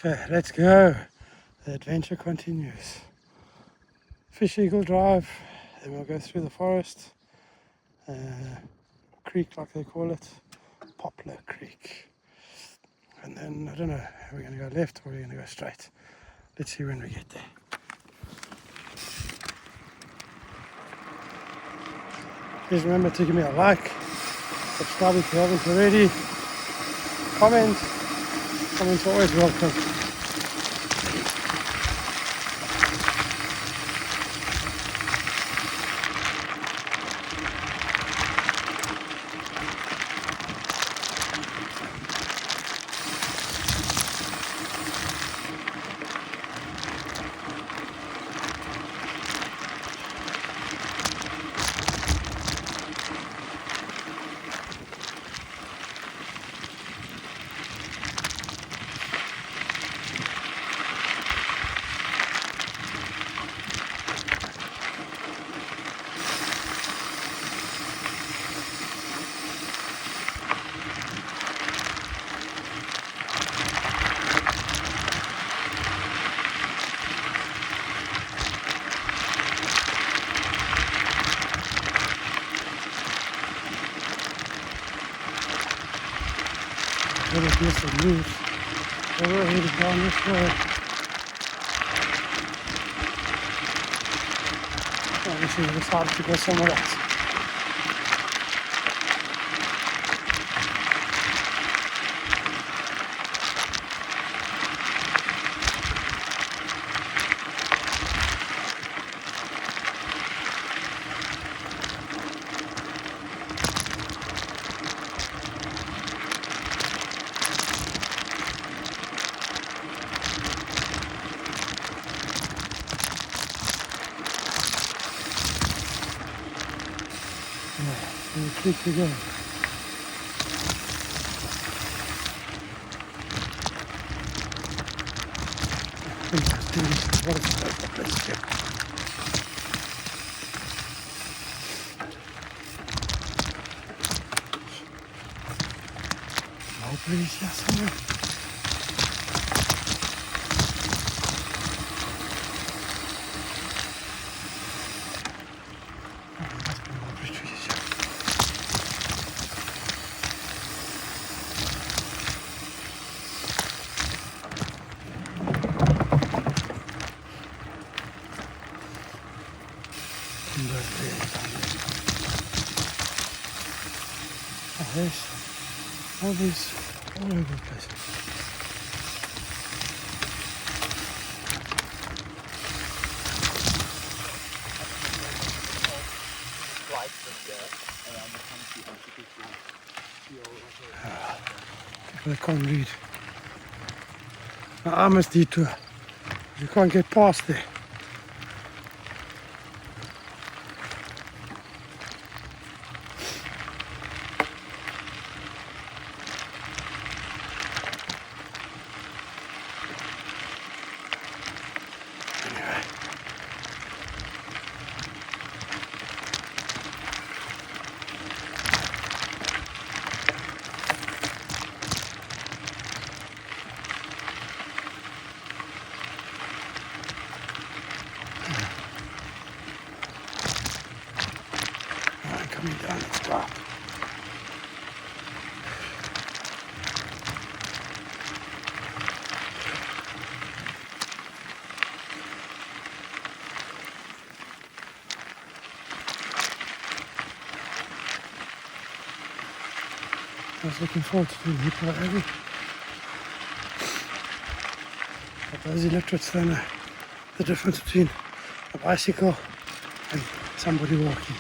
Okay, let's go. The adventure continues. Fish Eagle Drive, then we'll go through the forest, creek like they call it, Poplar Creek. And then, I don't know, are we going to go left or are we going to go straight? Let's see when we get there. Please remember to give me a like, subscribe if you haven't already, comments are always welcome. Little piece of news. We're headed down this road. Obviously we decided to go somewhere else. Yeah, the creek again. What is the place here? Nobody's here somewhere. There's all these all over the place. People that can't read. I must detour. You can't get past there. Coming down, let's drop. I was looking forward to doing Hippo Abbey. But those illiterates don't know the difference between a bicycle and somebody walking.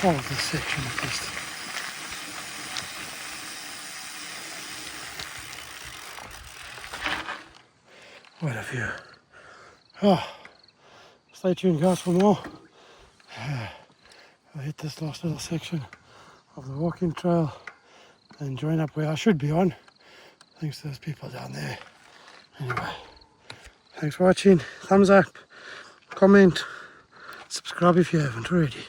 all of this section at least. What a view. Oh, stay tuned guys for more. I'll hit this last little section of the walking trail and join up where I should be on, thanks to those people down there. Anyway, thanks for watching. Thumbs up, comment, subscribe if you haven't already.